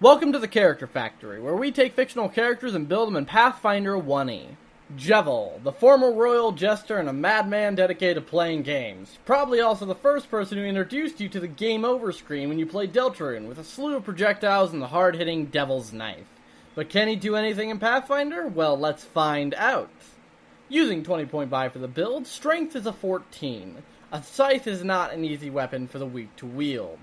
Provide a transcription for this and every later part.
Welcome to the Character Factory, where we take fictional characters and build them in Pathfinder 1e. Jevil, the former royal jester and a madman dedicated to playing games. Probably also the first person who introduced you to the game over screen when you played Deltarune, with a slew of projectiles and the hard-hitting Devil's Knife. But can he do anything in Pathfinder? Well, let's find out. Using 20.5 for the build, strength is a 14. A scythe is not an easy weapon for the weak to wield.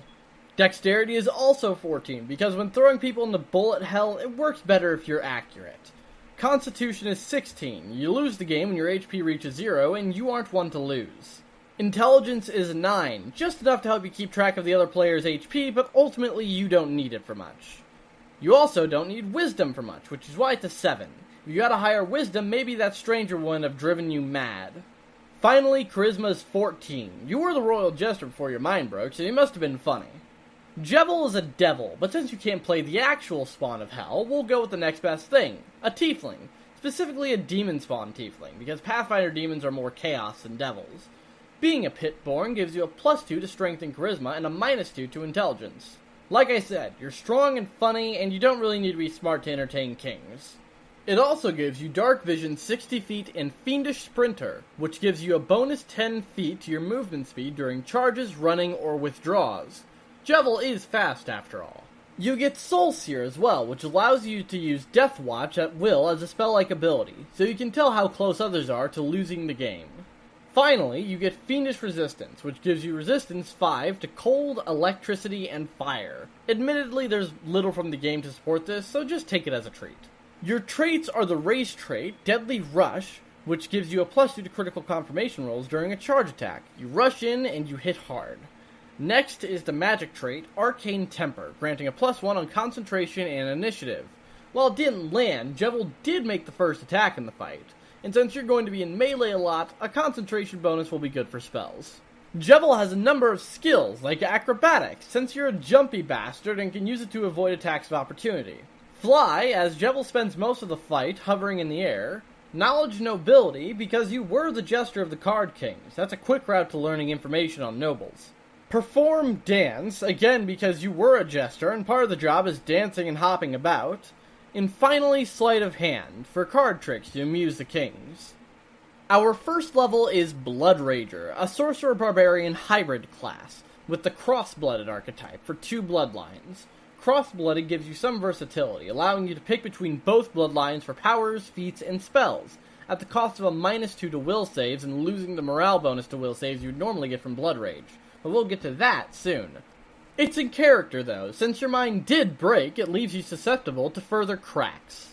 Dexterity is also 14, because when throwing people into bullet hell, it works better if you're accurate. Constitution is 16. You lose the game when your HP reaches 0, and you aren't one to lose. Intelligence is 9, just enough to help you keep track of the other player's HP, but ultimately you don't need it for much. You also don't need Wisdom for much, which is why it's a 7. If you got a higher Wisdom, maybe that stranger wouldn't have driven you mad. Finally, Charisma is 14. You were the royal jester before your mind broke, so you must have been funny. Jevil is a devil, but since you can't play the actual spawn of hell, we'll go with the next best thing, a tiefling. Specifically a demon spawn tiefling, because Pathfinder demons are more chaos than devils. Being a pit-born gives you a +2 to strength and charisma and a -2 to intelligence. Like I said, you're strong and funny, and you don't really need to be smart to entertain kings. It also gives you dark vision 60 feet and fiendish sprinter, which gives you a bonus 10 feet to your movement speed during charges, running, or withdraws. Jevil is fast, after all. You get Soul Seer as well, which allows you to use Death Watch at will as a spell-like ability, so you can tell how close others are to losing the game. Finally, you get Fiendish Resistance, which gives you resistance 5 to cold, electricity, and fire. Admittedly, there's little from the game to support this, so just take it as a treat. Your traits are the race trait, Deadly Rush, which gives you a +2 to critical confirmation rolls during a charge attack. You rush in and you hit hard. Next is the magic trait, Arcane Temper, granting a +1 on concentration and initiative. While it didn't land, Jevil did make the first attack in the fight, and since you're going to be in melee a lot, a concentration bonus will be good for spells. Jevil has a number of skills, like acrobatics, since you're a jumpy bastard and can use it to avoid attacks of opportunity. Fly, as Jevil spends most of the fight hovering in the air. Knowledge Nobility, because you were the jester of the Card Kings. That's a quick route to learning information on nobles. Perform Dance, again because you were a jester, and part of the job is dancing and hopping about. And finally, Sleight of Hand, for card tricks to amuse the kings. Our first level is Blood Rager, a sorcerer barbarian hybrid class, with the cross-blooded archetype for 2 bloodlines. Cross-blooded gives you some versatility, allowing you to pick between both bloodlines for powers, feats, and spells, at the cost of a -2 to will saves and losing the morale bonus to will saves you'd normally get from Blood Rage. But we'll get to that soon. It's in character, though. Since your mind did break, it leaves you susceptible to further cracks.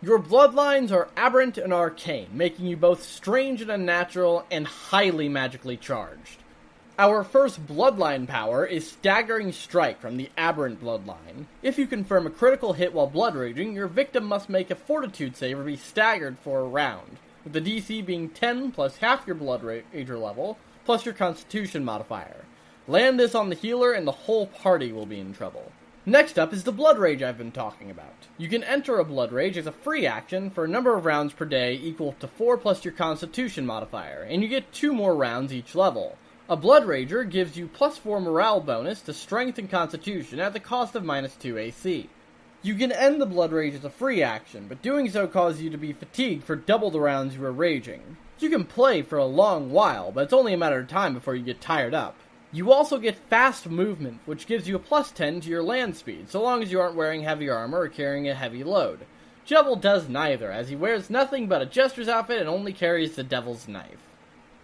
Your bloodlines are aberrant and arcane, making you both strange and unnatural, and highly magically charged. Our first bloodline power is Staggering Strike from the aberrant bloodline. If you confirm a critical hit while blood raging, your victim must make a fortitude save or be staggered for a round, with the DC being 10 plus half your blood rager level, plus your constitution modifier. Land this on the healer and the whole party will be in trouble. Next up is the Blood Rage I've been talking about. You can enter a Blood Rage as a free action for a number of rounds per day equal to 4 plus your constitution modifier, and you get 2 more rounds each level. A Blood Rager gives you +4 morale bonus to strength and constitution at the cost of -2 AC. You can end the Blood Rage as a free action, but doing so causes you to be fatigued for double the rounds you are raging. You can play for a long while, but it's only a matter of time before you get tired up. You also get Fast Movement, which gives you a +10 to your land speed, so long as you aren't wearing heavy armor or carrying a heavy load. Jevil does neither, as he wears nothing but a jester's outfit and only carries the Devil's Knife.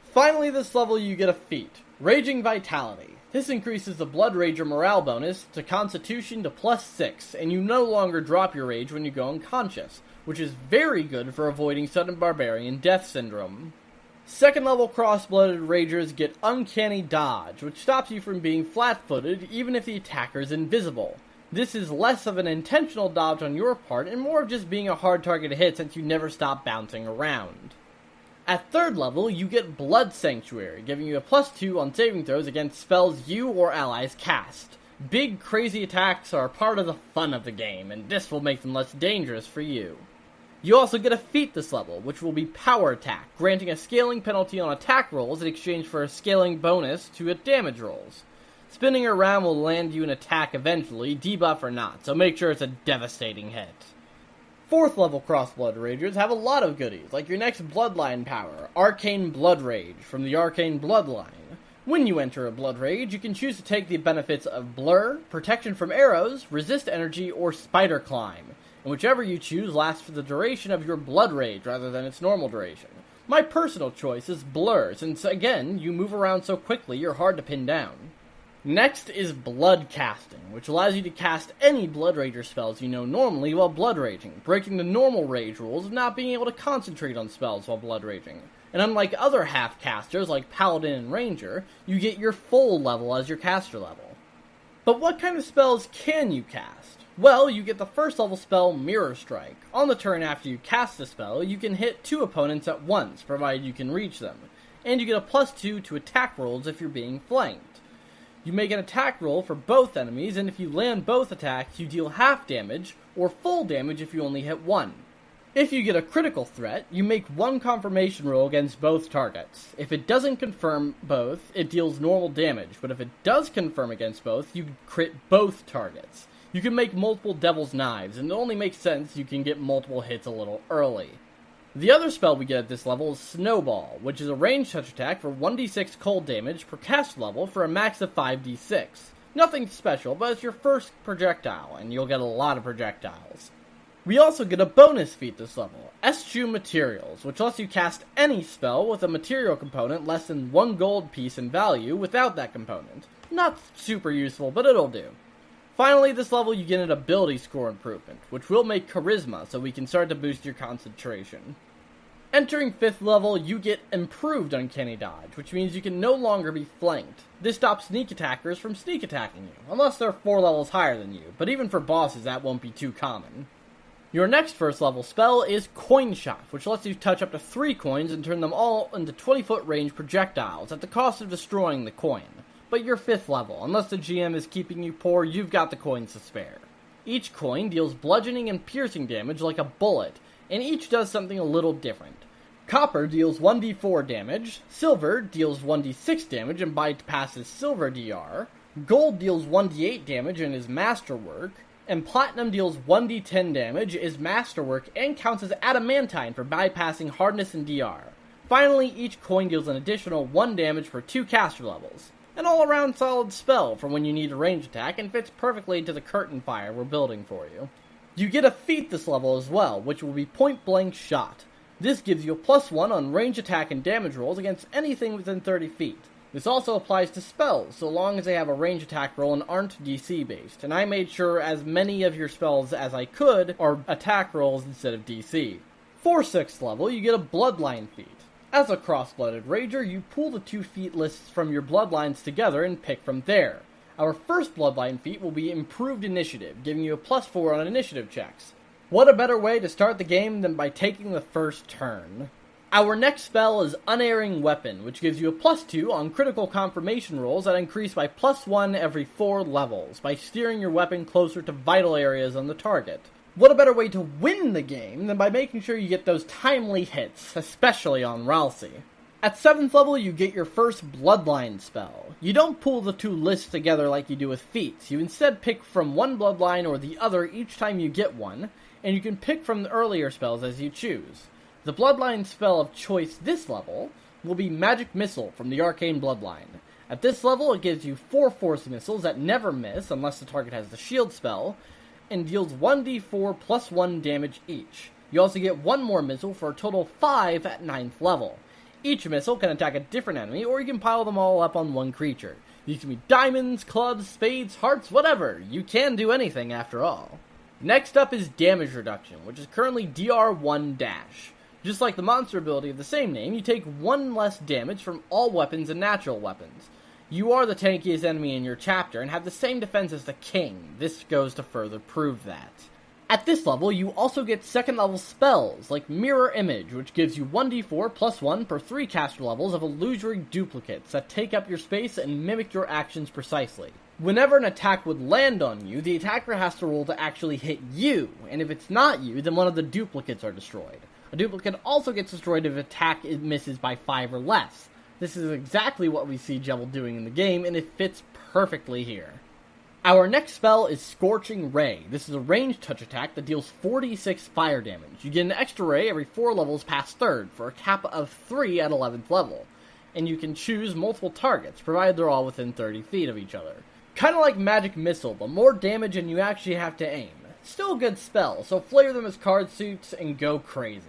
Finally, this level you get a feat, Raging Vitality. This increases the Blood Rager morale bonus to Constitution to +6, and you no longer drop your rage when you go unconscious, which is very good for avoiding sudden barbarian death syndrome. Second level cross-blooded ragers get Uncanny Dodge, which stops you from being flat-footed even if the attacker is invisible. This is less of an intentional dodge on your part and more of just being a hard target to hit since you never stop bouncing around. At third level, you get Blood Sanctuary, giving you a +2 on saving throws against spells you or allies cast. Big, crazy attacks are a part of the fun of the game, and this will make them less dangerous for you. You also get a feat this level, which will be Power Attack, granting a scaling penalty on attack rolls in exchange for a scaling bonus to damage rolls. Spinning around will land you an attack eventually, debuff or not, so make sure it's a devastating hit. 4th level Crossblood Ragers have a lot of goodies, like your next Bloodline power, Arcane Blood Rage, from the Arcane Bloodline. When you enter a Blood Rage, you can choose to take the benefits of Blur, Protection from Arrows, Resist Energy, or Spider Climb, and whichever you choose lasts for the duration of your Blood Rage rather than its normal duration. My personal choice is Blur, since again, you move around so quickly you're hard to pin down. Next is Blood Casting, which allows you to cast any Blood Rager spells you know normally while Blood Raging, breaking the normal rage rules of not being able to concentrate on spells while Blood Raging. And unlike other half-casters like Paladin and Ranger, you get your full level as your caster level. But what kind of spells can you cast? Well, you get the 1st level spell Mirror Strike. On the turn after you cast the spell, you can hit 2 opponents at once, provided you can reach them. And you get a +2 to attack rolls if you're being flanked. You make an attack roll for both enemies, and if you land both attacks, you deal half damage, or full damage if you only hit 1. If you get a critical threat, you make 1 confirmation roll against both targets. If it doesn't confirm both, it deals normal damage, but if it does confirm against both, you crit both targets. You can make multiple Devil's Knives, and it only makes sense you can get multiple hits a little early. The other spell we get at this level is Snowball, which is a ranged touch attack for 1d6 cold damage per cast level for a max of 5d6. Nothing special, but it's your first projectile, and you'll get a lot of projectiles. We also get a bonus feat this level, Eschew Materials, which lets you cast any spell with a material component less than 1 gold piece in value without that component. Not super useful, but it'll do. Finally, this level you get an ability score improvement, which will make Charisma, so we can start to boost your concentration. Entering 5th level, you get Improved Uncanny Dodge, which means you can no longer be flanked. This stops sneak attackers from sneak attacking you, unless they're 4 levels higher than you, but even for bosses that won't be too common. Your next 1st level spell is Coin Shot, which lets you touch up to 3 coins and turn them all into 20-foot range projectiles at the cost of destroying the coin. But you're 5th level. Unless the GM is keeping you poor, you've got the coins to spare. Each coin deals bludgeoning and piercing damage like a bullet, and each does something a little different. Copper deals 1d4 damage, silver deals 1d6 damage and bypasses silver DR, gold deals 1d8 damage and is masterwork, and platinum deals 1d10 damage, is masterwork, and counts as adamantine for bypassing hardness and DR. Finally, each coin deals an additional 1 damage for 2 caster levels. An all-around solid spell for when you need a range attack, and fits perfectly into the curtain fire we're building for you. You get a feat this level as well, which will be Point Blank Shot. This gives you a +1 on range attack and damage rolls against anything within 30 feet. This also applies to spells, so long as they have a range attack roll and aren't DC based, and I made sure as many of your spells as I could are attack rolls instead of DC. For 6th level, you get a Bloodline feat. As a cross-blooded rager, you pull the 2 feat lists from your bloodlines together and pick from there. Our first bloodline feat will be Improved Initiative, giving you a +4 on initiative checks. What a better way to start the game than by taking the first turn. Our next spell is Unerring Weapon, which gives you a +2 on critical confirmation rolls that increase by +1 every 4 levels, by steering your weapon closer to vital areas on the target. What a better way to win the game than by making sure you get those timely hits, especially on Ralsei. At 7th level, you get your first Bloodline spell. You don't pull the 2 lists together like you do with feats. You instead pick from one Bloodline or the other each time you get one, and you can pick from the earlier spells as you choose. The Bloodline spell of choice this level will be Magic Missile from the Arcane Bloodline. At this level, it gives you 4 Force Missiles that never miss unless the target has the shield spell, and deals 1d4 +1 damage each. You also get 1 more missile for a total of 5 at 9th level. Each missile can attack a different enemy, or you can pile them all up on one creature. These can be diamonds, clubs, spades, hearts, whatever. You can do anything after all. Next up is Damage Reduction, which is currently DR1-. Just like the monster ability of the same name, you take 1 less damage from all weapons and natural weapons. You are the tankiest enemy in your chapter and have the same defense as the king. This goes to further prove that. At this level, you also get 2nd level spells, like Mirror Image, which gives you 1d4 +1 per 3 caster levels of illusory duplicates that take up your space and mimic your actions precisely. Whenever an attack would land on you, the attacker has to roll to actually hit you, and if it's not you, then one of the duplicates are destroyed. A duplicate also gets destroyed if attack misses by 5 or less. This is exactly what we see Jevil doing in the game, and it fits perfectly here. Our next spell is Scorching Ray. This is a ranged touch attack that deals 46 fire damage. You get an extra ray every 4 levels past 3rd, for a cap of 3 at 11th level. And you can choose multiple targets, provided they're all within 30 feet of each other. Kinda like Magic Missile, but more damage and you actually have to aim. Still a good spell, so flavor them as card suits and go crazy.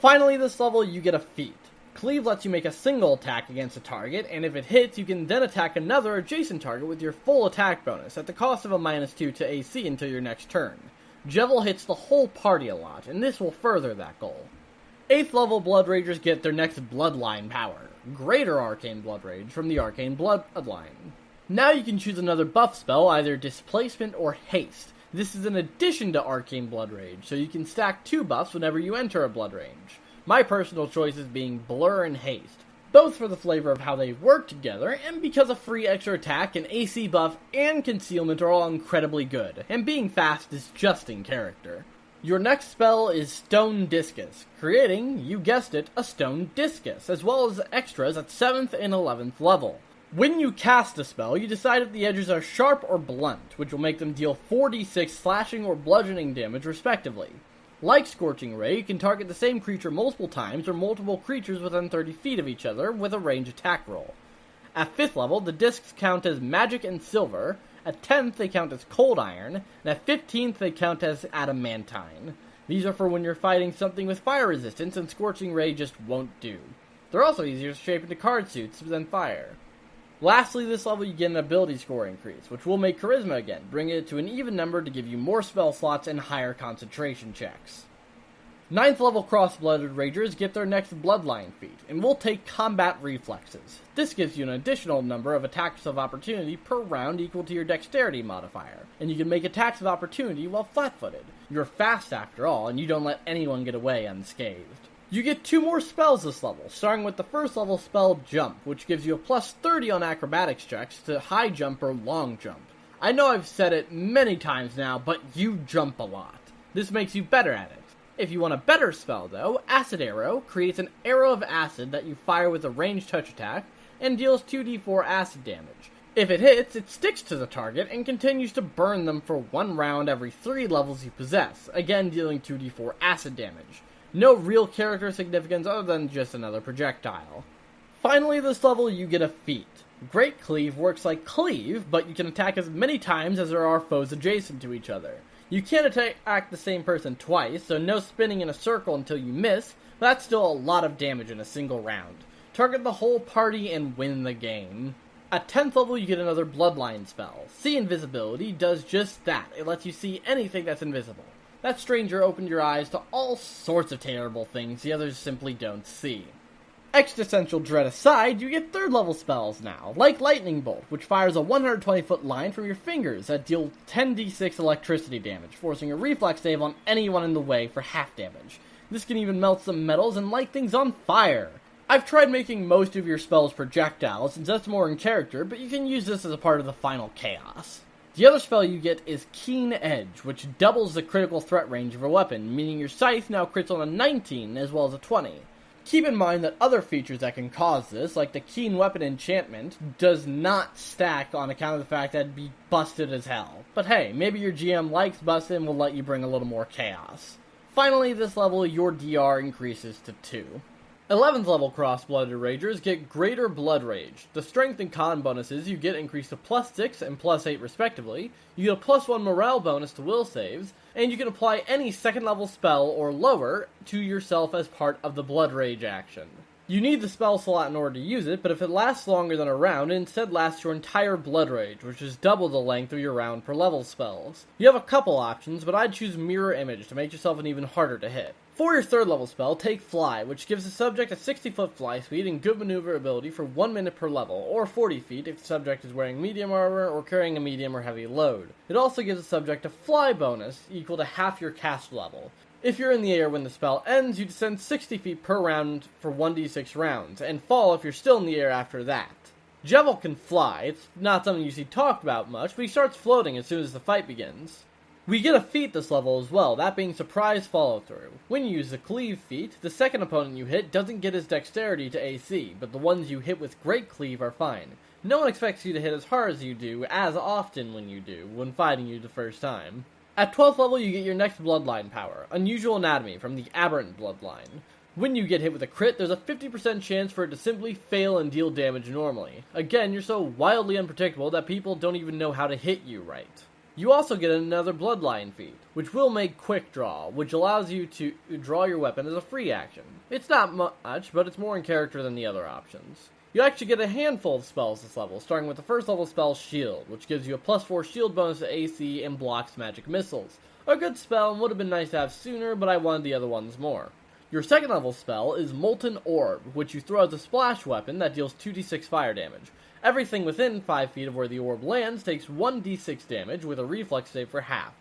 Finally, this level, you get a feat. Cleave lets you make a single attack against a target, and if it hits, you can then attack another adjacent target with your full attack bonus, at the cost of a -2 to AC until your next turn. Jevil hits the whole party a lot, and this will further that goal. 8th level Blood Ragers get their next Bloodline power, Greater Arcane Blood Rage from the Arcane Bloodline. Now you can choose another buff spell, either Displacement or Haste. This is in addition to Arcane Blood Rage, so you can stack 2 buffs whenever you enter a Blood Range. My personal choices being Blur and Haste, both for the flavor of how they work together, and because a free extra attack, an AC buff, and concealment are all incredibly good, and being fast is just in character. Your next spell is Stone Discus, creating, you guessed it, a Stone Discus, as well as extras at 7th and 11th level. When you cast a spell, you decide if the edges are sharp or blunt, which will make them deal 4d6 slashing or bludgeoning damage respectively. Like Scorching Ray, you can target the same creature multiple times or multiple creatures within 30 feet of each other with a range attack roll. At 5th level, the discs count as Magic and Silver, at 10th they count as Cold Iron, and at 15th they count as Adamantine. These are for when you're fighting something with fire resistance and Scorching Ray just won't do. They're also easier to shape into card suits than fire. Lastly, this level you get an ability score increase, which will make Charisma again, bringing it to an even number to give you more spell slots and higher concentration checks. 9th level Cross-Blooded Ragers get their next Bloodline feat, and will take Combat Reflexes. This gives you an additional number of attacks of opportunity per round equal to your Dexterity modifier, and you can make attacks of opportunity while flat-footed. You're fast after all, and you don't let anyone get away unscathed. You get 2 more spells this level, starting with the 1st level spell Jump, which gives you a plus 30 on acrobatics checks to high jump or long jump. I know I've said it many times now, but you jump a lot. This makes you better at it. If you want a better spell though, Acid Arrow creates an arrow of acid that you fire with a ranged touch attack and deals 2d4 acid damage. If it hits, it sticks to the target and continues to burn them for 1 round every 3 levels you possess, again dealing 2d4 acid damage. No real character significance other than just another projectile. Finally, this level you get a feat. Great Cleave works like Cleave, but you can attack as many times as there are foes adjacent to each other. You can't attack the same person twice, so no spinning in a circle until you miss, but that's still a lot of damage in a single round. Target the whole party and win the game. At 10th level you get another Bloodline spell. See Invisibility does just that. It lets you see anything that's invisible. That stranger opened your eyes to all sorts of terrible things the others simply don't see. Existential Dread aside, you get 3rd level spells now, like Lightning Bolt, which fires a 120-foot line from your fingers that deal 10d6 electricity damage, forcing a reflex save on anyone in the way for half damage. This can even melt some metals and light things on fire. I've tried making most of your spells projectiles, since that's more in character, but you can use this as a part of the final chaos. The other spell you get is Keen Edge, which doubles the critical threat range of a weapon, meaning your scythe now crits on a 19 as well as a 20. Keep in mind that other features that can cause this, like the Keen Weapon enchantment, does not stack on account of the fact that it'd be busted as hell. But hey, maybe your GM likes busted and will let you bring a little more chaos. Finally, this level, your DR increases to 2. 11th level Cross-Blooded Ragers get Greater Blood Rage. The strength and con bonuses you get increase to +6 and +8 respectively, you get a +1 morale bonus to will saves, and you can apply any 2nd level spell or lower to yourself as part of the Blood Rage action. You need the spell slot in order to use it, but if it lasts longer than a round, it instead lasts your entire Blood Rage, which is double the length of your round per level spells. You have a couple options, but I'd choose Mirror Image to make yourself an even harder to hit. For your 3rd level spell, take Fly, which gives the subject a 60-foot fly speed and good maneuverability for 1 minute per level, or 40 feet if the subject is wearing medium armor or carrying a medium or heavy load. It also gives the subject a Fly bonus equal to half your cast level. If you're in the air when the spell ends, you descend 60 feet per round for 1d6 rounds, and fall if you're still in the air after that. Jevil can fly. It's not something you see talked about much, but he starts floating as soon as the fight begins. We get a feat this level as well, that being Surprise Follow-Through. When you use the Cleave feat, the second opponent you hit doesn't get his dexterity to AC, but the ones you hit with Great Cleave are fine. No one expects you to hit as hard as you do, as often when fighting you the first time. At 12th level, you get your next bloodline power, Unusual Anatomy, from the Aberrant bloodline. When you get hit with a crit, there's a 50% chance for it to simply fail and deal damage normally. Again, you're so wildly unpredictable that people don't even know how to hit you right. You also get another bloodline feat, which will make Quick Draw, which allows you to draw your weapon as a free action. It's not much, but it's more in character than the other options. You actually get a handful of spells this level, starting with the first level spell Shield, which gives you a +4 shield bonus to AC and blocks magic missiles. A good spell and would have been nice to have sooner, but I wanted the other ones more. Your second level spell is Molten Orb, which you throw as a splash weapon that deals 2d6 fire damage. Everything within 5 feet of where the orb lands takes 1d6 damage with a reflex save for half.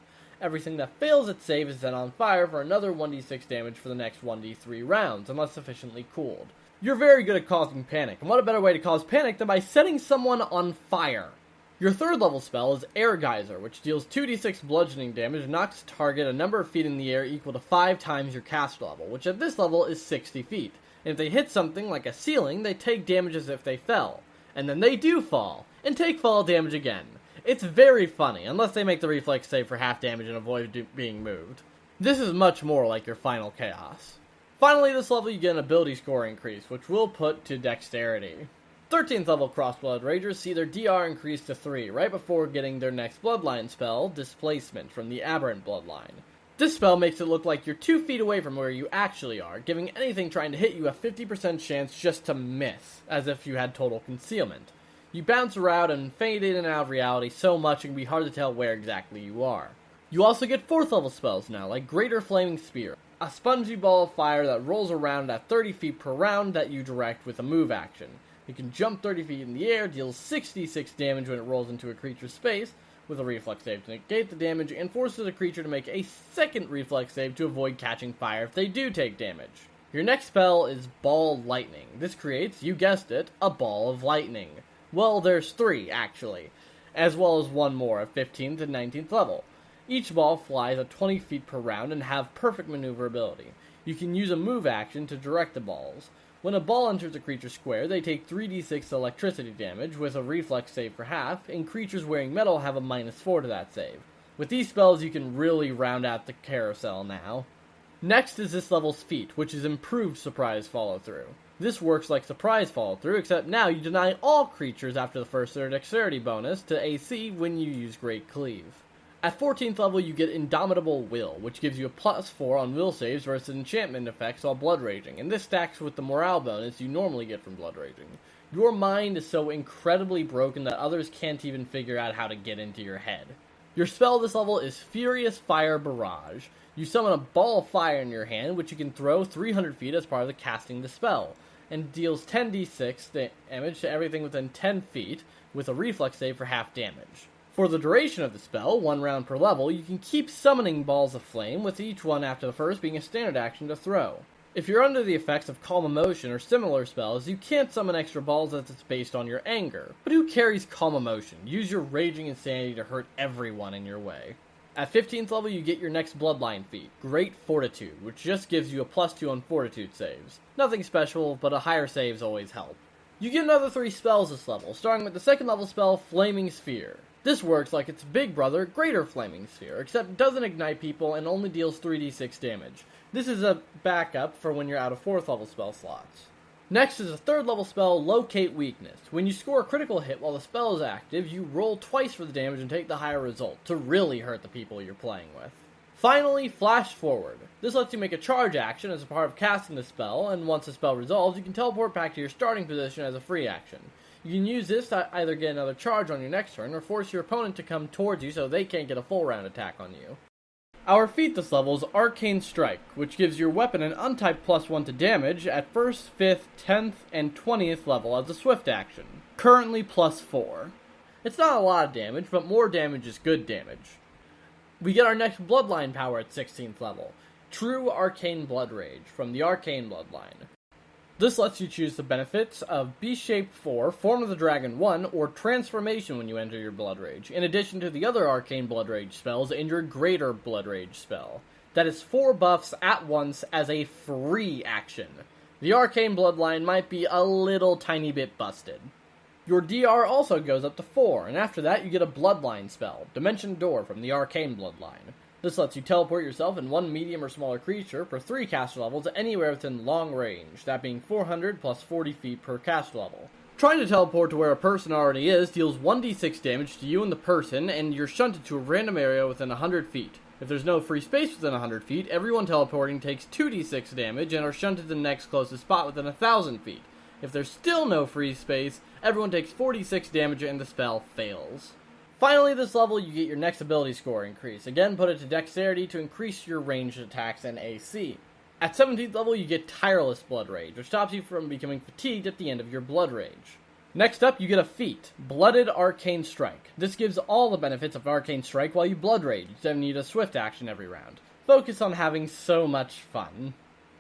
Everything that fails its save is set on fire for another 1d6 damage for the next 1d3 rounds, unless sufficiently cooled. You're very good at causing panic, and what a better way to cause panic than by setting someone on fire? Your third level spell is Air Geyser, which deals 2d6 bludgeoning damage and knocks a target a number of feet in the air equal to 5 times your cast level, which at this level is 60 feet. And if they hit something like a ceiling, they take damage as if they fell. And then they do fall, and take fall damage again. It's very funny, unless they make the reflex save for half damage and avoid being moved. This is much more like your final chaos. Finally, this level you get an ability score increase, which we'll put to Dexterity. 13th level Crossblood Ragers see their DR increase to 3, right before getting their next Bloodline spell, Displacement, from the Aberrant bloodline. This spell makes it look like you're 2 feet away from where you actually are, giving anything trying to hit you a 50% chance just to miss, as if you had total concealment. You bounce around and fade in and out of reality so much it can be hard to tell where exactly you are. You also get 4th level spells now, like Greater Flaming Spear, a spongy ball of fire that rolls around at 30 feet per round that you direct with a move action. It can jump 30 feet in the air, deals 66 damage when it rolls into a creature's space, with a reflex save to negate the damage, and forces a creature to make a second reflex save to avoid catching fire if they do take damage. Your next spell is Ball Lightning. This creates, you guessed it, a ball of lightning. Well, there's 3, actually, as well as one more at 15th and 19th level. Each ball flies at 20 feet per round and have perfect maneuverability. You can use a move action to direct the balls. When a ball enters a creature's square, they take 3d6 electricity damage with a reflex save for half, and creatures wearing metal have a -4 to that save. With these spells, you can really round out the carousel now. Next is this level's feat, which is Improved Surprise Follow-Through. This works like Surprise Follow-Through, except now you deny all creatures after the first their dexterity bonus to AC when you use Great Cleave. At 14th level, you get Indomitable Will, which gives you a +4 on will saves versus enchantment effects while blood raging, and this stacks with the morale bonus you normally get from blood raging. Your mind is so incredibly broken that others can't even figure out how to get into your head. Your spell this level is Furious Fire Barrage. You summon a ball of fire in your hand, which you can throw 300 feet as part of the casting the spell, and deals 10d6 damage to everything within 10 feet, with a reflex save for half damage. For the duration of the spell, 1 round per level, you can keep summoning balls of flame, with each one after the first being a standard action to throw. If you're under the effects of Calm Emotion or similar spells, you can't summon extra balls as it's based on your anger. But who carries Calm Emotion? Use your Raging Insanity to hurt everyone in your way. At 15th level, you get your next Bloodline feat, Great Fortitude, which just gives you a +2 on Fortitude saves. Nothing special, but a higher saves always help. You get another 3 spells this level, starting with the second level spell, Flaming Sphere. This works like its big brother, Greater Flaming Sphere, except it doesn't ignite people and only deals 3d6 damage. This is a backup for when you're out of 4th level spell slots. Next is a 3rd level spell, Locate Weakness. When you score a critical hit while the spell is active, you roll twice for the damage and take the higher result, to really hurt the people you're playing with. Finally, Flash Forward. This lets you make a charge action as a part of casting the spell, and once the spell resolves, you can teleport back to your starting position as a free action. You can use this to either get another charge on your next turn, or force your opponent to come towards you so they can't get a full round attack on you. Our feat this level is Arcane Strike, which gives your weapon an untyped +1 to damage at 1st, 5th, 10th, and 20th level as a swift action, currently +4. It's not a lot of damage, but more damage is good damage. We get our next Bloodline power at 16th level, True Arcane Blood Rage, from the Arcane Bloodline. This lets you choose the benefits of Beast Shape 4, Form of the Dragon 1, or Transformation when you enter your Blood Rage, in addition to the other Arcane Blood Rage spells and your Greater Blood Rage spell. That is 4 buffs at once as a free action. The Arcane Bloodline might be a little tiny bit busted. Your DR also goes up to 4, and after that you get a Bloodline spell, Dimension Door from the Arcane Bloodline. This lets you teleport yourself and one medium or smaller creature for 3 caster levels anywhere within long range, that being 400 plus 40 feet per caster level. Trying to teleport to where a person already is deals 1d6 damage to you and the person, and you're shunted to a random area within 100 feet. If there's no free space within 100 feet, everyone teleporting takes 2d6 damage and are shunted to the next closest spot within 1,000 feet. If there's still no free space, everyone takes 46 damage and the spell fails. Finally, this level, you get your next ability score increase. Again, put it to Dexterity to increase your ranged attacks and AC. At 17th level, you get Tireless Blood Rage, which stops you from becoming fatigued at the end of your Blood Rage. Next up, you get a feat, Blooded Arcane Strike. This gives all the benefits of Arcane Strike while you Blood Rage, instead of need a swift action every round. Focus on having so much fun.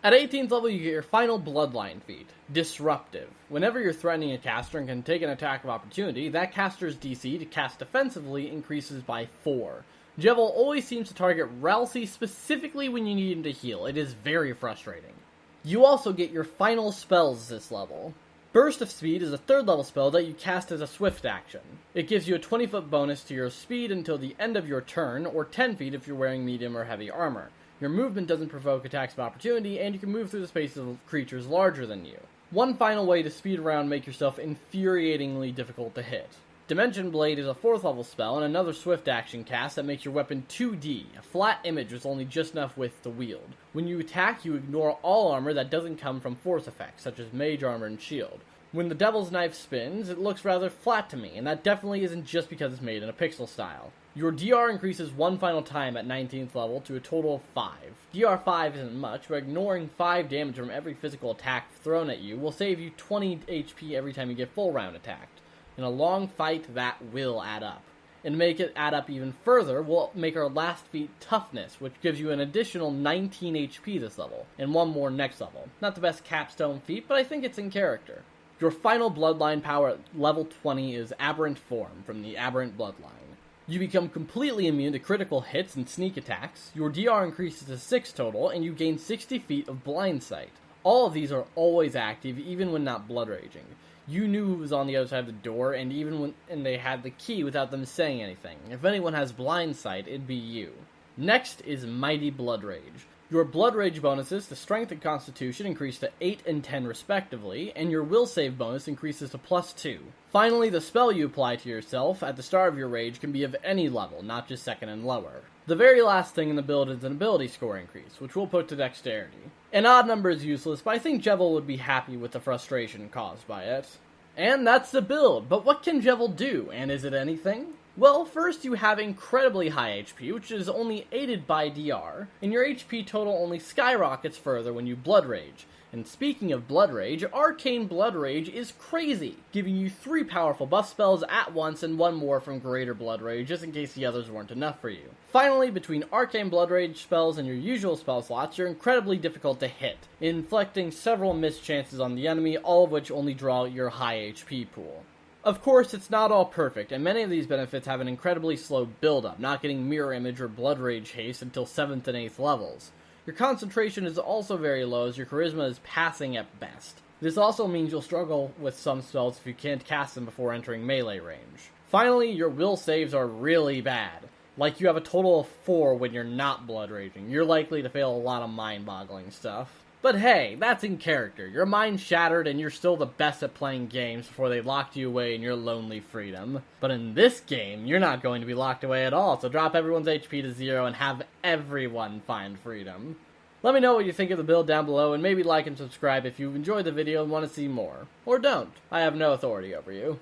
At 18th level, you get your final Bloodline feat, Disruptive. Whenever you're threatening a caster and can take an attack of opportunity, that caster's DC to cast defensively increases by 4. Jevil always seems to target Ralsei specifically when you need him to heal. It is very frustrating. You also get your final spells this level. Burst of Speed is a 3rd level spell that you cast as a swift action. It gives you a 20-foot bonus to your speed until the end of your turn, or 10 feet if you're wearing medium or heavy armor. Your movement doesn't provoke attacks of opportunity, and you can move through the spaces of creatures larger than you. One final way to speed around and make yourself infuriatingly difficult to hit. Dimension Blade is a 4th level spell and another swift action cast that makes your weapon 2D, a flat image with only just enough width to wield. When you attack, you ignore all armor that doesn't come from force effects, such as mage armor and shield. When the Devil's Knife spins, it looks rather flat to me, and that definitely isn't just because it's made in a pixel style. Your DR increases one final time at 19th level to a total of 5. DR 5 isn't much, but ignoring 5 damage from every physical attack thrown at you will save you 20 HP every time you get full round attacked. In a long fight, that will add up. And to make it add up even further, we'll make our last feat Toughness, which gives you an additional 19 HP this level, and one more next level. Not the best capstone feat, but I think it's in character. Your final Bloodline power at level 20 is Aberrant Form from the Aberrant Bloodline. You become completely immune to critical hits and sneak attacks, your DR increases to 6 total, and you gain 60 feet of blind sight. All of these are always active, even when not blood raging. You knew who was on the other side of the door, and even when they had the key without them saying anything. If anyone has blind sight, it'd be you. Next is Mighty Blood Rage. Your Blood Rage bonuses to Strength and Constitution increase to 8 and 10 respectively, and your Will Save bonus increases to +2. Finally, the spell you apply to yourself at the start of your rage can be of any level, not just second and lower. The very last thing in the build is an ability score increase, which we'll put to Dexterity. An odd number is useless, but I think Jevil would be happy with the frustration caused by it. And that's the build, but what can Jevil do, and is it anything? Well, first you have incredibly high HP, which is only aided by DR, and your HP total only skyrockets further when you Blood Rage. And speaking of Blood Rage, Arcane Blood Rage is crazy, giving you 3 powerful buff spells at once and 1 more from Greater Blood Rage, just in case the others weren't enough for you. Finally, between Arcane Blood Rage spells and your usual spell slots, you're incredibly difficult to hit, inflicting several missed chances on the enemy, all of which only draw your high HP pool. Of course, it's not all perfect, and many of these benefits have an incredibly slow build-up, not getting Mirror Image or Blood Rage haste until 7th and 8th levels. Your concentration is also very low, as your charisma is passing at best. This also means you'll struggle with some spells if you can't cast them before entering melee range. Finally, your will saves are really bad. Like you have a total of 4 when you're not Blood Raging. You're likely to fail a lot of mind-boggling stuff. But hey, that's in character. Your mind's shattered and you're still the best at playing games before they locked you away in your lonely freedom. But in this game, you're not going to be locked away at all, so drop everyone's HP to 0 and have everyone find freedom. Let me know what you think of the build down below, and maybe like and subscribe if you enjoyed the video and want to see more. Or don't. I have no authority over you.